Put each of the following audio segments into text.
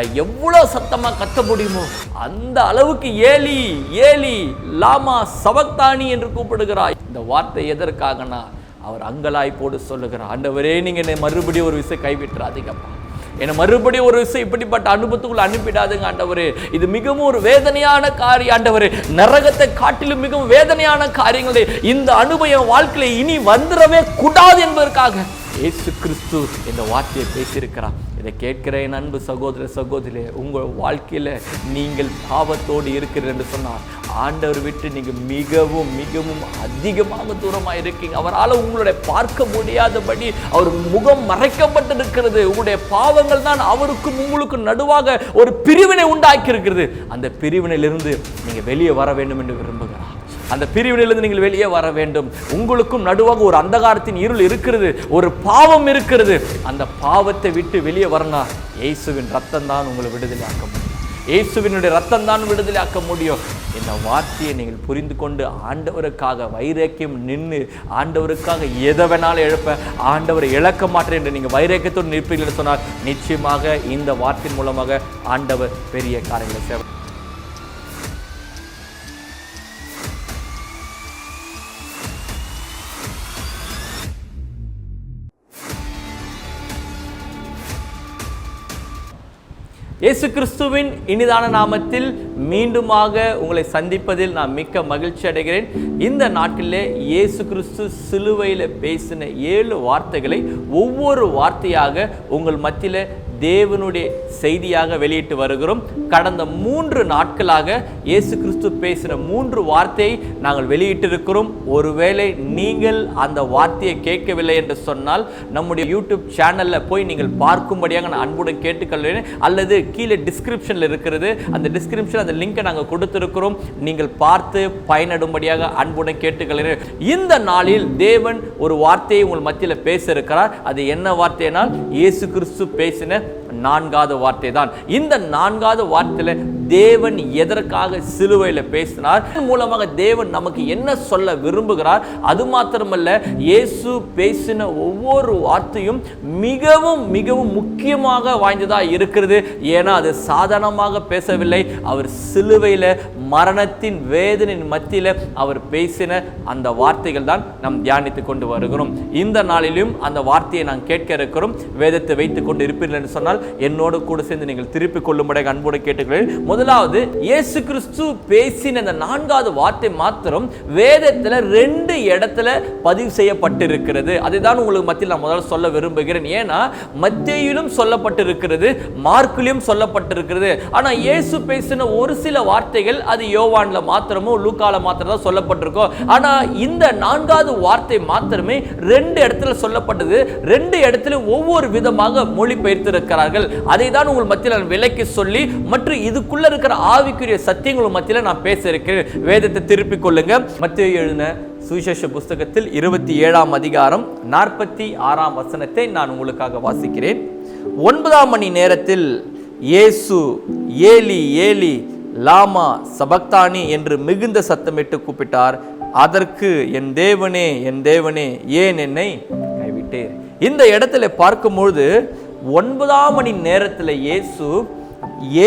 எவ்வளவு சத்தமா கத்த முடியுமோ அந்த அளவுக்கு ஏலி ஏலி லாமா சபக்தானி என்று கூப்பிடுகிறாய். இந்த வார்த்தை எதற்காகனா அவர் அங்கலாய்ப்போடு சொல்லுகிறார், ஆண்டவரே நீங்க என்னை மறுபடியும் ஒரு விஷயம் கைவிட்டுறாதீங்கப்பா, என்னை மறுபடியும் ஒரு விஷயம் இப்படிப்பட்ட அனுபவத்துக்குள்ள அனுப்பிடாதுங்க ஆண்டவரே. இது மிகவும் ஒரு வேதனையான காரியம் ஆண்டவரே, நரகத்தை காட்டிலும் மிகவும் வேதனையான காரியங்களே இந்த அனுபவம் வாழ்க்கையில இனி வந்துடவே கூடாது என்பதற்காக இயேசு கிறிஸ்து இந்த வார்த்தையை பேசியிருக்கிறார். இதை கேட்கிற என் அன்பு சகோதர சகோதரியே, உங்கள் வாழ்க்கையில் நீங்கள் பாவத்தோடு இருக்கிறீர்கள் என்று சொன்னார் ஆண்டவர் விட்டு நீங்கள் மிகவும் மிகவும் அதிகமாக தூரமாக இருக்கீங்க. அவரால் உங்களுடைய பார்க்க முடியாதபடி அவர் முகம் மறைக்கப்பட்டிருக்கிறது. உங்களுடைய பாவங்கள் தான் அவருக்கும் உங்களுக்கும் நடுவாக ஒரு பிரிவினை உண்டாக்கி இருக்கிறது. அந்த பிரிவினையிலிருந்து நீங்கள் வெளியே வர வேண்டும் என்று விரும்புகிறார். அந்த பிரிவினையிலிருந்து நீங்கள் வெளியே வர வேண்டும். உங்களுக்கும் நடுவாக ஒரு அந்தகாரத்தின் இருள் இருக்கிறது, ஒரு பாவம் இருக்கிறது. அந்த பாவத்தை விட்டு வெளியே வரணும். இயேசுவின் ரத்தம் தான் உங்களை விடுதலையாக்க முடியும். இயேசுவினுடைய ரத்தம் தான் விடுதலையாக்க முடியும். இந்த வார்த்தையை நீங்கள் புரிந்து கொண்டு ஆண்டவருக்காக வைராக்கியம் நின்று ஆண்டவருக்காக எதை வேணாலும் இழப்ப ஆண்டவரை இழக்க மாட்டேன் என்று நீங்கள் வைராக்கியத்தோடு நிற்பீர்கள் என்று சொன்னால் நிச்சயமாக இந்த வார்த்தையின் மூலமாக ஆண்டவர் பெரிய காரியங்களை செய்வார். இயேசு கிறிஸ்துவின் இனிதான நாமத்தில் மீண்டுமாக உங்களை சந்திப்பதில் நான் மிக்க மகிழ்ச்சி அடைகிறேன். இந்த நாட்டிலே இயேசு கிறிஸ்து சிலுவையில் பேசின 7 வார்த்தைகளை ஒவ்வொரு வார்த்தையாக உங்கள் மத்தியில் தேவனுடைய செய்தியாக வெளியிட்டு வருகிறோம். கடந்த 3 நாட்களாக இயேசு கிறிஸ்து பேசின 3 வார்த்தையை நாங்கள் வெளியிட்டிருக்கிறோம். ஒருவேளை நீங்கள் அந்த வார்த்தையை கேட்கவில்லை என்று சொன்னால் நம்முடைய யூடியூப் சேனலில் போய் நீங்கள் பார்க்கும்படியாக நான் அன்புடன் கேட்டுக்கொள்கிறேன். அல்லது கீழே டிஸ்கிரிப்ஷனில் இருக்கிறது, அந்த டிஸ்கிரிப்ஷன் அந்த லிங்கை நாங்கள் கொடுத்திருக்கிறோம். நீங்கள் பார்த்து பயனடும்படியாக அன்புடன் கேட்டுக்கொள்கிறேன். இந்த நாளில் தேவன் ஒரு வார்த்தையை உங்கள் மத்தியில் பேச இருக்கிறார். அது என்ன வார்த்தைனால் இயேசு கிறிஸ்து பேசின 4வது வார்த்தை தான். இந்த 4வது வார்த்தையில தேவன் எதற்காக சிலுவையில் பேசினார், மூலமாக தேவன் நமக்கு என்ன சொல்ல விரும்புகிறார், அது மாத்திரமல்ல இயேசு பேசின ஒவ்வொரு வார்த்தையும் மிகவும் மிகவும் முக்கியமாக வாய்ந்ததா இருக்கிறது. ஏன்னா அது சாதாரணமாக பேசவில்லை. அவர் சிலுவையில் மரணத்தின் வேதனையின் மத்தியில் அவர் பேசின அந்த வார்த்தைகள் தான் நாம் தியானித்துக் கொண்டு வருகிறோம். இந்த நாளிலும் அந்த வார்த்தையை நான் கேட்க இருக்கிறோம். வேதத்தை வைத்துக் கொண்டு இருப்பீர்கள் என்று சொன்னால் என்னோடு கூட சேர்ந்து நீங்கள் திருப்பிக் கொள்ளும்படியாக அன்போடு கேட்டுக்கிறேன். முதலாவது, இயேசு கிறிஸ்து பேசின இந்த 4வது வார்த்தை மாத்திரம் வேதத்தில் 2 இடத்துல பதிவு செய்யப்பட்டிருக்கிறது. அதை தான் உங்களுக்கு மத்தியில் நான் முதல்ல சொல்ல விரும்புகிறேன். ஏன்னா மத்தேயுவிலும் சொல்லப்பட்டிருக்கிறது, மார்க்கிலும் சொல்லப்பட்டிருக்கிறது. ஆனால் இயேசு பேசின ஒரு சில வார்த்தைகள் அது யோவான்ல மாத்திரமோ லூக்கால மாத்திரம் தான் சொல்லப்பட்டிருக்கோம். ஆனால் இந்த 4வது வார்த்தை மாத்திரமே 2 இடத்துல சொல்லப்பட்டது. 2 இடத்துல ஒவ்வொரு விதமாக மொழிபெயர்த்திருக்கிறார்கள். அதை தான் உங்கள் மத்தியில் நான் விலைக்கு சொல்லி மற்றும் இதுக்குள்ள இருக்கிற ஆவிக்குரிய சத்தியங்கள் மத்தியில் நான் பேச இருக்கிறேன். வேதத்தை திருப்பிக் கொள்ளுங்க. மத்தேயு எழுதின சுவிசேஷ புஸ்தகத்தில் 27ஆம் அதிகாரம் 46ஆம் வசனத்தை நான் உங்களுக்காக வாசிக்கிறேன். 9ஆம் மணி நேரத்தில் இயேசு ஏலி ஏலி லாமா சபக்தானி என்று மிகுந்த சத்தமிட்டு கூப்பிட்டார். அதற்கு என் தேவனே என் தேவனே ஏன் என்னை கைவிட்டீர். இந்த இடத்துல பார்க்கும்பொழுது 9ஆம் மணி நேரத்தில் இயேசு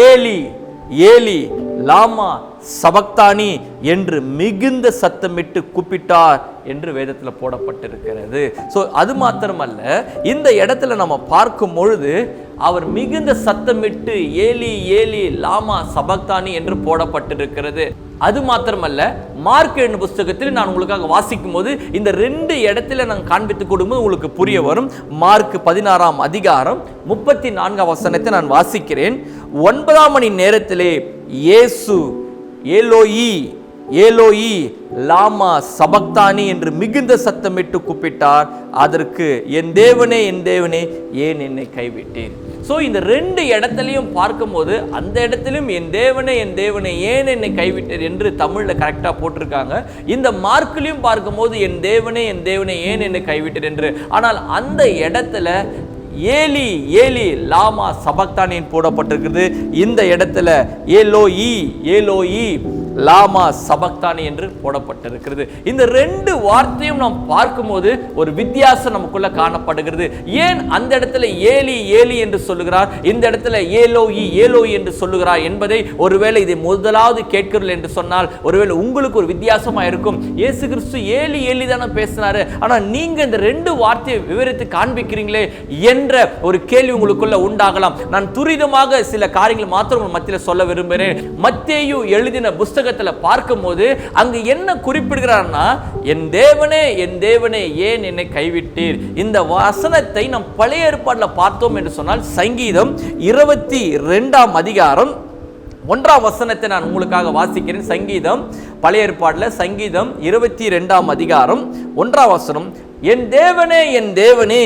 ஏலி ஏலி லாமா சபக்தானி என்று மிகுந்த சத்தமிட்டு கூப்பிட்டார் என்று வேதத்தில் போடப்பட்டிருக்கிறது. ஸோ அது மாத்திரமல்ல, இந்த இடத்துல நம்ம பார்க்கும் பொழுது அவர் மிகுந்த சத்தமிட்டு ஏலி ஏலி லாமா சபக்தானி என்று போடப்பட்டிருக்கிறது. அது மாத்திரமல்ல, மார்க் என்னும் புஸ்தகத்தில் நான் உங்களுக்காக வாசிக்கும் போது இந்த 2 இடத்துல நான் காண்பித்துக் கொடுக்கும்போது உங்களுக்கு புரிய வரும். மார்க் 16ஆம் அதிகாரம் 34ஆம் வசனத்தை நான் வாசிக்கிறேன். 9ஆம் மணி நேரத்திலே இயேசு ஏலோயி ஏலோயி லாமா சபக்தானி என்று மிகுந்த சத்தமிட்டு கூப்பிட்டார். அதற்கு என் தேவனே ஏன் என்னை கைவிட்டீர். ஸோ இந்த 2 இடத்துலையும் பார்க்கும்போது அந்த இடத்திலும் என் தேவனே ஏன் என்னை கைவிட்டீர் என்று தமிழில் கரெக்டாக போட்டிருக்காங்க. இந்த மார்க்கிலையும் பார்க்கும்போது என் தேவனே ஏன் என்னை கைவிட்டீர் என்று. ஆனால் அந்த இடத்துல ஏலி ஏலி லாமா சபக்தானின் போடப்பட்டிருக்கிறது. இந்த இடத்துல ஏலோயி ஏலோயி லாமா சபக்தானி என்று போடப்பட்டிருக்கிறது. இந்த ரெண்டு வார்த்தையும் நாம் பார்க்கும்போது ஒரு வித்தியாசம் நமக்குள்ள காணப்படுகிறது. ஏன் அந்த இடத்துல ஏலி ஏலி என்று சொல்லுகிறார், இந்த இடத்துல ஏலோயி ஏலோயி என்று சொல்லுகிறார் என்பதை ஒருவேளை இதை முதலாவது கேட்கிறீர்கள் என்று சொன்னால் ஒருவேளை உங்களுக்கு ஒரு வித்தியாசமா இருக்கும். இயேசு கிறிஸ்து ஏலி ஏலி தானே பேசினாரு, ஆனா நீங்க இந்த ரெண்டு வார்த்தையை விவரித்து காண்பிக்கிறீங்களே என்ற ஒரு கேள்வி உங்களுக்குள்ள உண்டாகலாம். நான் துரிதமாக சில காரியங்கள் மாத்திரம் உங்கள் மத்தியில் சொல்ல விரும்புகிறேன். மத்தேயு எழுதின புஸ்தகத்தில் பார்க்கும்போது அங்கு என்ன குறிப்பிடுகிறார்னா, என் தேவனே என் தேவனே ஏன் என்னை கைவிட்டீர். இந்த வசனத்தை நாம் பழைய ஏற்பாட்டில் பார்த்தோம் என்று சொன்னால் சங்கீதம் 22ஆம் அதிகாரம் 1ஆம் வசனத்தை நான் உங்களுக்காக வாசிக்கிறேன். சங்கீதம் பழைய ஏற்பாட்டில் சங்கீதம் 22ஆம் அதிகாரம் 1ஆம் வசனம், என் தேவனே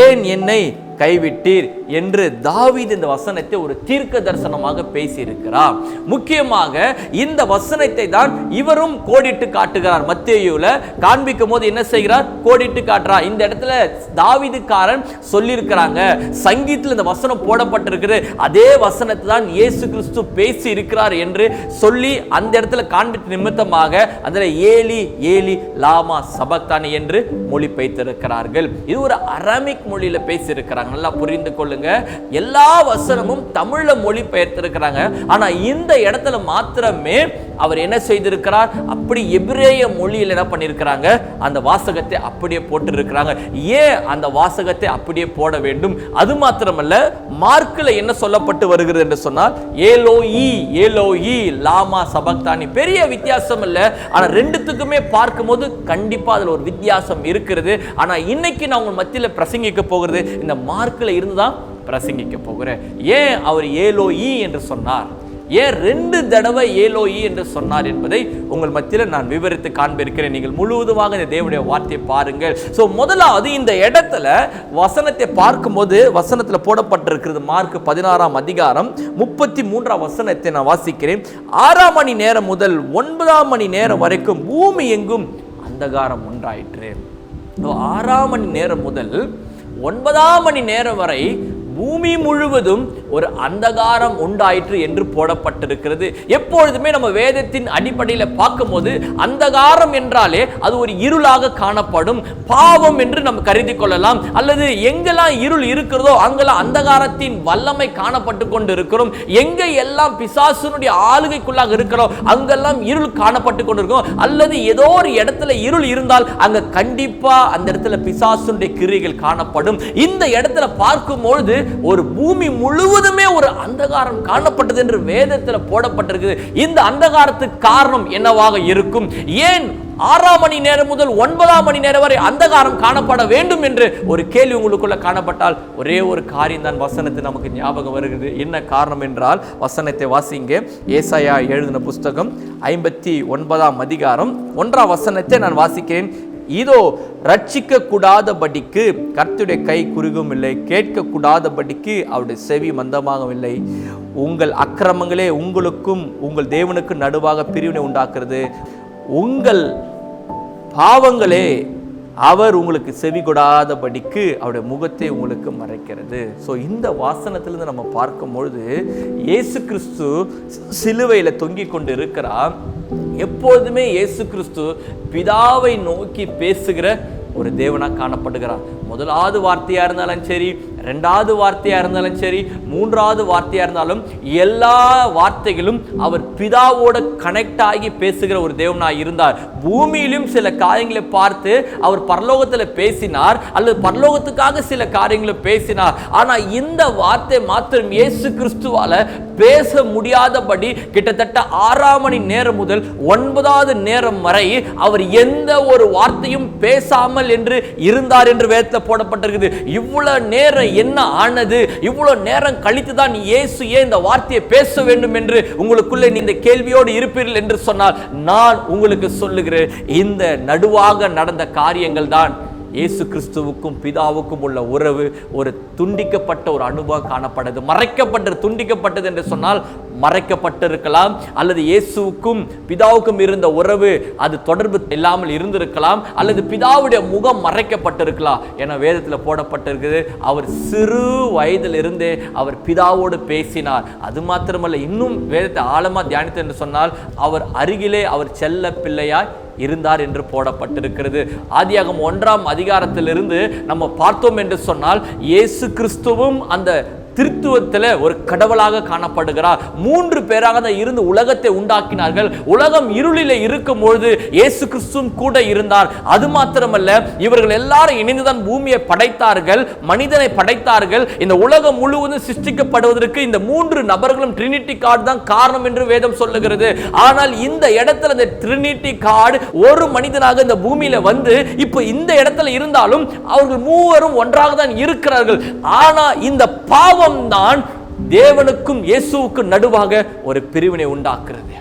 ஏன் என்னை கைவிட்டீர் என்று தாவீது இந்த வசனத்தை ஒரு தீர்க்க தரிசனமாக பேசி இருக்கிறார். முக்கியமாக இந்த வசனத்தை தான் இவரும் கோடிட்டு காட்டுகிறார். மத்தேயுல காண்பிக்கும் போது என்ன செய்கிறார், கோடிட்டு காட்டுறார். இந்த இடத்துல தாவீதுக்காரன் சொல்லியிருக்கிறாங்க, சங்கீதத்தில் இந்த வசனம் போடப்பட்டிருக்கிறது, அதே வசனத்தை தான் இயேசு கிறிஸ்து பேசி இருக்கிறார் என்று சொல்லி அந்த இடத்துல காண்பித்த நிமித்தமாக அதில் ஏலி ஏலி லாமா சபக்தானி என்று மொழிபெயர்த்திருக்கிறார்கள். இது ஒரு அரமிக் மொழியில பேசி இருக்கிறாங்க. நல்லா புரிந்து கொள்ளுங்க, எல்லா வசனமும் தமிழ்ல மொழி பெயர்த்திருக்கிறாங்க. ஆனா இந்த இடத்துல மாத்திரமே அவர் என்ன செய்திருக்கிறார், அப்படி எபிரேய மொழியில் என்ன பண்ணியிருக்கிறாங்க, அந்த வாசகத்தை அப்படியே போட்டு இருக்கிறாங்க. ஏன் அந்த வாசகத்தை அப்படியே போட வேண்டும்? அது மாத்திரமல்ல, மார்க்ல என்ன சொல்லப்பட்டு வருகிறது என்று சொன்னால் ஏலோயி ஏலோயி லாமா சபக்தானி. பெரிய வித்தியாசம் இல்லை, ஆனா ரெண்டுத்துக்குமே பார்க்கும்போது கண்டிப்பா அதுல ஒரு வித்தியாசம் இருக்கிறது. ஆனா இன்னைக்கு நான் உங்க மத்தியில் பிரசங்கிக்க போகிறது இந்த மார்க்ல இருந்துதான் பிரசங்கிக்க போகிறேன். ஏன் அவர் ஏலோயி என்று சொன்னார், ஏன் 2 தடவை ஏலோயி என்று சொன்னார் என்பதை உங்கள் மத்தியில் நான் விவரித்து காண்பிருக்கிறேன். நீங்கள் முழுவதுமாக இந்த தேவனுடைய வார்த்தையை பாருங்கள். முதலாவது இந்த இடத்துல வசனத்தை பார்க்கும்போது வசனத்தில் போடப்பட்டிருக்கிறது. மார்க் 16ஆம் அதிகாரம் 33ஆம் வசனத்தை நான் வாசிக்கிறேன். 6ஆம் மணி நேரம் முதல் 9ஆம் மணி நேரம் வரைக்கும் பூமி எங்கும் அந்தகாரம் உண்டாயிற்று. 6ஆம் மணி நேரம் முதல் 9ஆம் மணி நேரம் வரை பூமி முழுவதும் ஒரு அந்தகாரம் உண்டாயிற்று என்று போடப்பட்டிருக்கிறது. எப்பொழுதுமே நம்ம வேதத்தின் அடிப்படையில் பார்க்கும்போது அந்தகாரம் என்றாலே அது ஒரு இருளாக காணப்படும், பாவம் என்று நம்ம கருதி கொள்ளலாம். அல்லது எங்கெல்லாம் இருள் இருக்கிறதோ அங்கெல்லாம் அந்தகாரத்தின் வல்லமை காணப்பட்டு கொண்டு இருக்கிறோம். எங்க எல்லாம் பிசாசுனுடைய ஆளுகைக்குள்ளாக இருக்கிறோம் அங்கெல்லாம் இருள் காணப்பட்டு கொண்டிருக்கும். அல்லது ஏதோ ஒரு இடத்துல இருள் இருந்தால் அங்க கண்டிப்பா அந்த இடத்துல பிசாசுனுடைய கிரியைகள் காணப்படும். இந்த இடத்துல பார்க்கும்பொழுது ஒரு பூமி முழுவதுமே ஒரு அந்தகாரம் காணப்பட்டது என்று வேதத்தில் போடப்பட்டிருக்கிறது. இந்த அந்தகாரத்துக்கு காரணம் என்னவாக இருக்கும்? ஏன் 6ஆம் மணி நேரம் முதல் 9ஆம் மணி நேரம் வரை அந்தகாரம் காணப்பட வேண்டும் என்று ஒரு கேள்வி உங்களுக்குள்ள காணப்பட்டால் ஒரே ஒரு காரியம் தான் வசனத்தை நமக்கு ஞாபகம் வருகிறது. என்ன காரணம் என்றால் வசனத்தை வாசிங்க. ஏசாயா எழுதின புஸ்தகம் 59ஆம் அதிகாரம் 1ஆம் வசனத்தை நான் வாசிக்கிறேன். இதோ ரட்சிக்க கூடாதபடிக்கு கர்த்தருடைய கை குறுகும் இல்லை, கேட்க கூடாதபடிக்கு அவருடைய செவி மந்தமாகவும் இல்லை. உங்கள் அக்கிரமங்களே உங்களுக்கும் உங்கள் தேவனுக்கும் நடுவாக பிரிவினை உண்டாக்குறது, உங்கள் பாவங்களே அவர் உங்களுக்கு செவி கொடாதபடிக்கு அவருடைய முகத்தை உங்களுக்கு மறைக்கிறது. இந்த வாசனத்திலிருந்து நம்ம பார்க்கும் பொழுது இயேசு கிறிஸ்து சிலுவையில் தொங்கிக் கொண்டு இருக்கிறார். எப்போதுமே இயேசு கிறிஸ்து பிதாவை நோக்கி பேசுகிற ஒரு தேவனாக காணப்படுகிறார். முதலாவது வார்த்தையா இருந்தாலும் சரி, 2வது வார்த்தையா இருந்தாலும் சரி, 3வது வார்த்தையா இருந்தாலும் எல்லா வார்த்தைகளும் அவர் பிதாவோட கனெக்ட் ஆகி பேசுகிற ஒரு தேவனாய் இருந்தார். பூமியிலும் சில காரியங்களை பார்த்து அவர் பரலோகத்தில் பேசினார், அல்லது பரலோகத்துக்காக சில காரியங்களை பேசினார். ஆனா இந்த வார்த்தை மாத்திரம் இயேசு கிறிஸ்துவால பேச முடியாதபடி கிட்டத்தட்ட 6ஆம் மணி நேரம் முதல் 9வது நேரம் வரை அவர் எந்த ஒரு வார்த்தையும் பேசாமல் என்று இருந்தார் என்று வேதத்தில் போடப்பட்டிருக்கிறது. இவ்வளவு நேரம் என்ன ஆனது? இவ்வளவு நேரம் கழித்து தான் இயேசு ஏன் இந்த வார்த்தையை பேச வேண்டும் என்று உங்களுக்குள்ளே இந்த கேள்வியோடு இருப்பீர்கள் என்று சொன்னால் நான் உங்களுக்கு சொல்லுகிறேன், இந்த நடுவாக நடந்த காரியங்கள் தான் இயேசு கிறிஸ்துவுக்கும் பிதாவுக்கும் உள்ள உறவு ஒரு துண்டிக்கப்பட்ட ஒரு அனுபவம் காணப்பட்டது. மறைக்கப்பட்டது, துண்டிக்கப்பட்டது என்று சொன்னால் மறைக்கப்பட்டிருக்கலாம், அல்லது இயேசுவுக்கும் பிதாவுக்கும் இருந்த உறவு அது தொடர்பு இல்லாமல் இருந்திருக்கலாம், அல்லது பிதாவுடைய முகம் மறைக்கப்பட்டிருக்கலாம் என வேதத்தில் போடப்பட்டிருக்குது. அவர் சிறு வயதில் இருந்தே அவர் பிதாவோடு பேசினார். அது மாத்திரமல்ல, இன்னும் வேதத்தை ஆழமா தியானித்து என்று சொன்னால் அவர் அருகிலே அவர் செல்ல பிள்ளையாய் இருந்தார் என்று போடப்பட்டிருக்கிறது. ஆதியாகமம் 1ஆம் அதிகாரத்திலிருந்து நம்ம பார்த்தோம் என்று சொன்னால் இயேசு கிறிஸ்துவும் அந்த திருத்துவத்தில் ஒரு கடவுளாக காணப்படுகிறார். 3 பேராக தான் இருந்து உலகத்தை உண்டாக்கினார்கள். உலகம் இருளிலே இருக்கும் பொழுது இயேசு கிறிஸ்துவும் கூட இருந்தார். அது மாத்திரமல்ல, இவர்கள் எல்லாரும் இணைந்துதான் பூமியை படைத்தார்கள், மனிதனை படைத்தார்கள். இந்த உலகம் முழுவதும் சிருஷ்டிக்கப்படுவதற்கு இந்த 3 நபர்களும் ட்ரினிட்டி கார்டு தான் காரணம் என்று வேதம் சொல்லுகிறது. ஆனால் இந்த இடத்துல இந்த ட்ரினிட்டி கார்டு ஒரு மனிதனாக இந்த பூமியில வந்து இப்போ இந்த இடத்துல இருந்தாலும் அவர்கள் மூவரும் ஒன்றாக தான் இருக்கிறார்கள். ஆனா இந்த பாவம் தான் தேவனுக்கும் இயேசுவுக்கும் நடுவாக ஒரு பிரிவினை உண்டாக்குறது.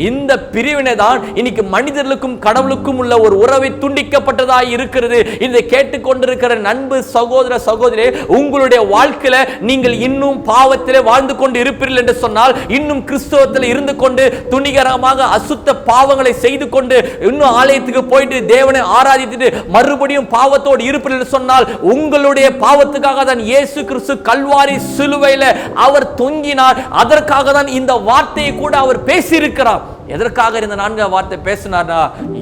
இந்த பிரிவினை தான் இன்னைக்கு மனிதர்களுக்கும் கடவுளுக்கும் உள்ள ஒரு உறவை துண்டிக்கப்பட்டதாய் இருக்கிறது. இதை கேட்டுக்கொண்டிருக்கிற நண்பு சகோதர சகோதரி, உங்களுடைய வாழ்க்கையில நீங்கள் இன்னும் பாவத்திலே வாழ்ந்து கொண்டு இருப்பீர்கள் என்று சொன்னால், இன்னும் கிறிஸ்தவத்தில் இருந்து கொண்டு துணிகரமாக அசுத்த பாவங்களை செய்து கொண்டு இன்னும் ஆலயத்துக்கு போயிட்டு தேவனை ஆராதித்துட்டு மறுபடியும் பாவத்தோடு இருப்பீர்கள் என்று சொன்னால், உங்களுடைய பாவத்துக்காக தான் இயேசு கிறிஸ்து கல்வாரி சிலுவையில அவர் தொங்கினார். அதற்காக தான் இந்த வார்த்தையை கூட அவர் பேசியிருக்கிறார். எதற்காக இந்த 4ஆம் வார்த்தை பேசினார்னா,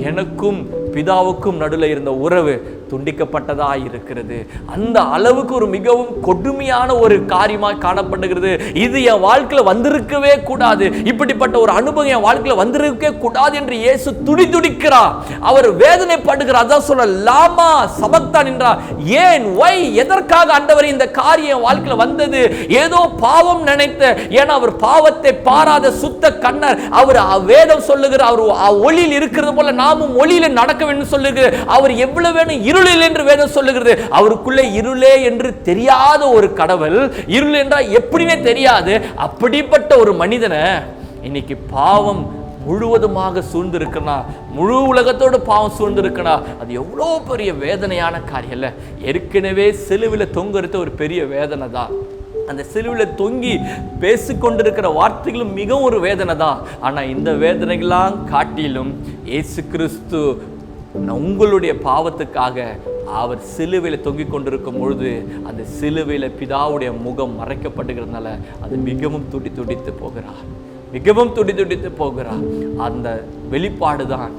எனக்கும் பிதாவுக்கும் நடுவில் இருந்த உறவு துண்டிக்கப்பட்டதாக இருக்கிறது. அந்த அளவுக்கு ஒரு மிகவும் கொடுமையான ஒரு காரியமாக காணப்படுகிறது. இது என் வாழ்க்கையில் வந்திருக்கவே கூடாது, இப்படிப்பட்ட ஒரு அனுபவம் என் வாழ்க்கையில் வந்திருக்கவே கூடாது என்று இயேசு துடிக்கிறார். அவர் வேதனைப்படுகிறார். அதான் சொல்ற லாமா சபக்தான் என்றார். ஏன், ஒய், எதற்காக ஆண்டவர் இந்த காரியம் வாழ்க்கையில் வந்தது? ஏதோ பாவம் நினைத்த, ஏன்னா அவர் பாவத்தை பாராத சுத்த கண்ணர். அவர் வேதம் சொல்லுகிறார், அவர் ஒளியில் இருக்கிறது போல நாமும் ஒளியில நடக்க வேண்டும் சொல்லுகிறார். அவர் எவ்வளவு வேணும் இருளில் என்று வேதம் சொல்லுகிறது. அவருக்குள்ளே இருளே என்று தெரியாத ஒரு கடவுள், இருள் என்றால் எப்படினே தெரியாது. அப்படிப்பட்ட ஒரு மனிதனை இன்னைக்கு பாவம் முழுவதுமாக சூழ்ந்திருக்கனா, முழு உலகத்தோடு பாவம் சூழ்ந்திருக்கனா, அது எவ்வளோ பெரிய வேதனையான காரியம் இல்லை? ஏற்கனவே சிலுவையில் தொங்குறது ஒரு பெரிய வேதனை தான். அந்த சிலுவையில் தொங்கி பேசிக்கொண்டிருக்கிற வார்த்தைகளும் மிகவும் ஒரு வேதனை தான். ஆனால் இந்த வேதனைகளாம் காட்டிலும் இயேசு கிறிஸ்து உங்களுடைய பாவத்துக்காக அவர் சிலுவையில் தொங்கிக் கொண்டிருக்கும் பொழுது அந்த சிலுவையில் பிதாவுடைய முகம் மறைக்கப்படுகிறதுனால அது மிகவும் துடித்து போகிறார். அந்த வெளிப்பாடு தான்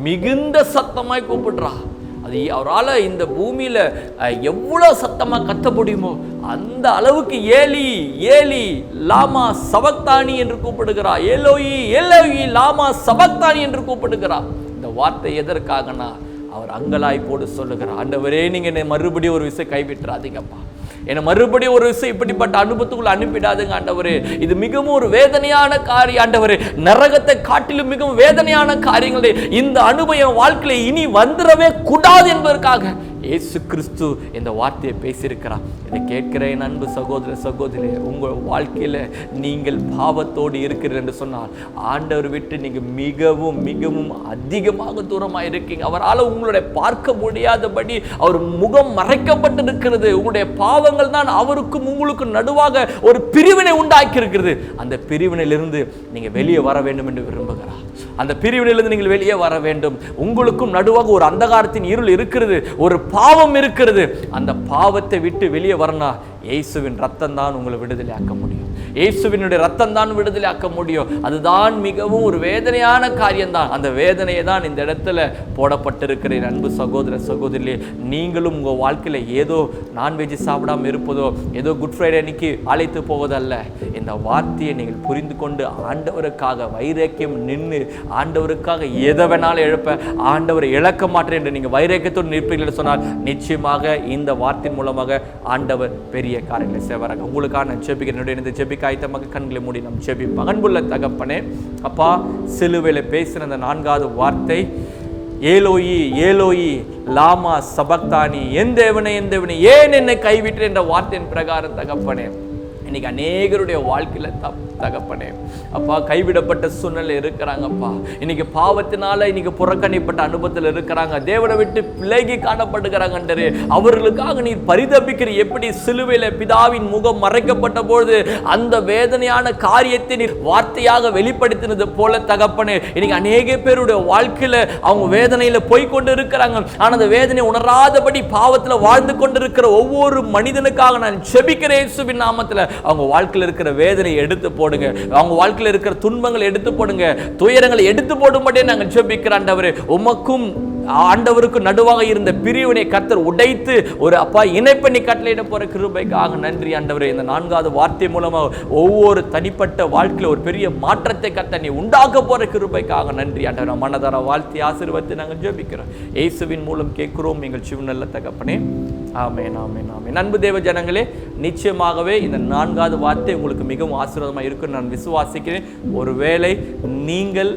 மிகுந்த சத்தமாய் கூப்பிடுறார். அது அவரால் இந்த பூமியில் எவ்வளோ சத்தமாக கத்த முடியுமோ அந்த அளவுக்கு ஏலி ஏலி லாமா சபக்தானி என்று கூப்பிடுகிறார். ஏலோயி ஏலோயி லாமா சபக்தானி என்று கூப்பிடுகிறார். இந்த வார்த்தை எதற்காகனா, அவர் அங்கலாய்ப்போடு சொல்லுகிறார், ஆண்டவரே, நீங்க என்னை மறுபடியும் ஒரு விஷயம் கைவிட்டுறாதீங்கப்பா, என்னை மறுபடியும் ஒரு விஷயம் இப்படிப்பட்ட அனுபவத்துக்குள்ள அனுப்பிடாதுங்க ஆண்டவரே. இது மிகவும் ஒரு வேதனையான காரியம் ஆண்டவரே. நரகத்தை காட்டிலும் மிகவும் வேதனையான காரியங்களே இந்த அனுபவம் வாழ்க்கையில இனி வந்துடவே கூடாது என்பதற்காக இயேசு கிறிஸ்து இந்த வார்த்தையை பேசியிருக்கிறார். இதை கேட்கிற என் அன்பு சகோதர சகோதரி, உங்கள் வாழ்க்கையில் நீங்கள் பாவத்தோடு இருக்கிறீர்கள் என்று சொன்னால் ஆண்டவர் விட்டு நீங்கள் மிகவும் மிகவும் அதிகமாக தூரமாக இருக்கீங்க. அவரால் உங்களுடைய பார்க்க முடியாதபடி அவர் முகம் மறைக்கப்பட்டிருக்கிறது. உங்களுடைய பாவங்கள் தான் அவருக்கும் உங்களுக்கும் நடுவாக ஒரு பிரிவினை உண்டாக்கி இருக்கிறது. அந்த பிரிவினையிலிருந்து நீங்கள் வெளியே வர வேண்டும் என்று விரும்புகிறார். அந்த பிரிவினையிலிருந்து நீங்கள் வெளியே வர வேண்டும். உங்களுக்கும் நடுவாக ஒரு அந்தகாரத்தின் இருள் இருக்கிறது, ஒரு பாவம் இருக்கிறது. அந்த பாவத்தை விட்டு வெளியே வரணும். இயேசுவின் ரத்தம் தான் உங்களை விடுதலை ஆக்க முடியும். இயேசுவினுடைய ரத்தம் தான் விடுதலை ஆக்க முடியும். அதுதான் மிகவும் ஒரு வேதனையான காரியம்தான். அந்த வேதனையை தான் இந்த இடத்துல போடப்பட்டிருக்கிற அன்பு சகோதர சகோதரியே, நீங்களும் உங்கள் வாழ்க்கையில் ஏதோ நான்வெஜ் சாப்பிடாமல் இருப்பதோ, ஏதோ குட் ஃப்ரைடே அன்னைக்கு அழைத்து போவதல்ல. இந்த வார்த்தையை நீங்கள் புரிந்து கொண்டு ஆண்டவருக்காக வைராக்கியம் நின்று ஆண்டவருக்காக எதை வேணாலும் இழப்ப, ஆண்டவரை இழக்க மாட்டேன் என்று நீங்கள் வைராக்கியத்தோடு நிற்பீர்கள் என்று சொன்னால் நிச்சயமாக இந்த வார்த்தையின் மூலமாக ஆண்டவர் பெரிய காரியங்களை செய்வாராக. உங்களுக்காக நான் ஜெபிக்கிறேன். இந்த ஜெபிக்க ஆயத்தமாக கண்களை மூடி நம் ஜெபிப்போம். அன்புள்ள தகப்பனே, அப்பா, சிலுவையில் பேசின அந்த 4வது வார்த்தை ஏலோயி ஏலோயி லாமா சபக்தானி, என் தேவனே என் தேவனே ஏன் என்னை கைவிட்டு என்ற வார்த்தையின் பிரகாரம் தகப்பனே, இன்னைக்கு அநேகருடைய வாழ்க்கையில தகப்பனே அப்பா கைவிடப்பட்ட சூழ்நிலை இருக்கிறாங்கப்பா. இன்னைக்கு பாவத்தினால இன்னைக்கு புறக்கணிப்பட்ட அனுபவத்தில் இருக்கிறாங்க. தேவனை விட்டு விலகி காணப்படுகிறாங்க. அவர்களுக்காக நீ பரிதபிக்கிற. எப்படி சிலுவையில பிதாவின் முகம் மறைக்கப்பட்ட பொழுது அந்த வேதனையான காரியத்தை நீ வார்த்தையாக வெளிப்படுத்தினது போல தகப்பனே, இன்னைக்கு அநேக பேருடைய வாழ்க்கையில அவங்க வேதனையில போய்கொண்டு இருக்கிறாங்க. ஆனா அந்த வேதனை உணராதபடி பாவத்தில் வாழ்ந்து கொண்டிருக்கிற ஒவ்வொரு மனிதனுக்காக நான் ஜெபிக்கிறேன் இயேசுவின் நாமத்தில். அவங்க வாழ்க்கையில் இருக்கிற வேதனையை எடுத்து போடுங்க. அவங்க வாழ்க்கையில் இருக்கிற துன்பங்களை எடுத்து போடுங்க. துயரங்களை எடுத்து போடும்படியே நாங்கள் ஜெபிக்கிறோம் ஆண்டவரே. உமக்கும் ஆண்டவருக்கு நடுவாக இருந்த பிரிவினை கர்த்தர் உடைத்து ஒரு அப்பா இணைப்பண்ணி கட்டளையிட போற கிருபைக்காக நன்றி ஆண்டவரே. இந்த 4வது வார்த்தை மூலமாக ஒவ்வொரு தனிப்பட்ட வாழ்க்கையில் ஒரு பெரிய மாற்றத்தை கர்த்தர் நீ உண்டாக்க போற கிருபைக்காக நன்றி ஆண்டவரே. மனதார வாழ்த்தி ஆசீர்வதித்து நாங்கள் ஜெபிக்கிறோம். இயேசுவின் மூலம் கேட்கிறோம் எங்கள் ஜீவனுள்ள தகப்பனே. ஆமென் ஆமென் ஆமென். அன்பு தேவ ஜனங்களே, நிச்சயமாகவே இந்த 4வது வார்த்தை உங்களுக்கு மிகவும் ஆசீர்வாதமாக இருக்குன்னு நான் விசுவாசிக்கிறேன். ஒருவேளை நீங்கள்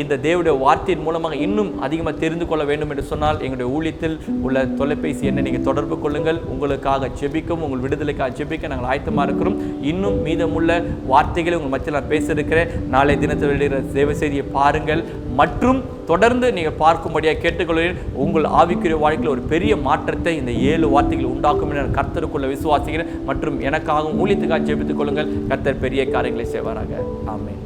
இந்த தேவனுடைய வார்த்தையின் மூலமாக இன்னும் அதிகமாக தெரிந்து கொள்ள வேண்டும் என்று சொன்னால் எங்களுடைய ஊழியத்தில் உள்ள தொலைபேசி எண்ணை நீங்கள் தொடர்பு கொள்ளுங்கள். உங்களுக்காக ஜெபிக்கும், உங்கள் விடுதலைக்காக ஜெபிக்க நாங்கள் ஆயத்தமாக இருக்கிறோம். இன்னும் மீதமுள்ள வார்த்தைகளை உங்கள் மத்தியில் நான் பேச இருக்கிறேன். நாளை தினத்தில் வெளியிடுற சேவை செய்தியை பாருங்கள் மற்றும் தொடர்ந்து நீங்கள் பார்க்கும்படியாக கேட்டுக்கொள்கிறேன். உங்கள் ஆவிக்குரிய வாழ்க்கையில் ஒரு பெரிய மாற்றத்தை இந்த 7 வார்த்தைகள் உண்டாக்கும் என கர்த்தருக்குள்ள விசுவாசிக்கிறேன். மற்றும் எனக்காகவும் ஊழியத்துக்காக ஜெபித்துக் கொள்ளுங்கள். கர்த்தர் பெரிய காரியங்களை செய்வாராக. ஆமென்.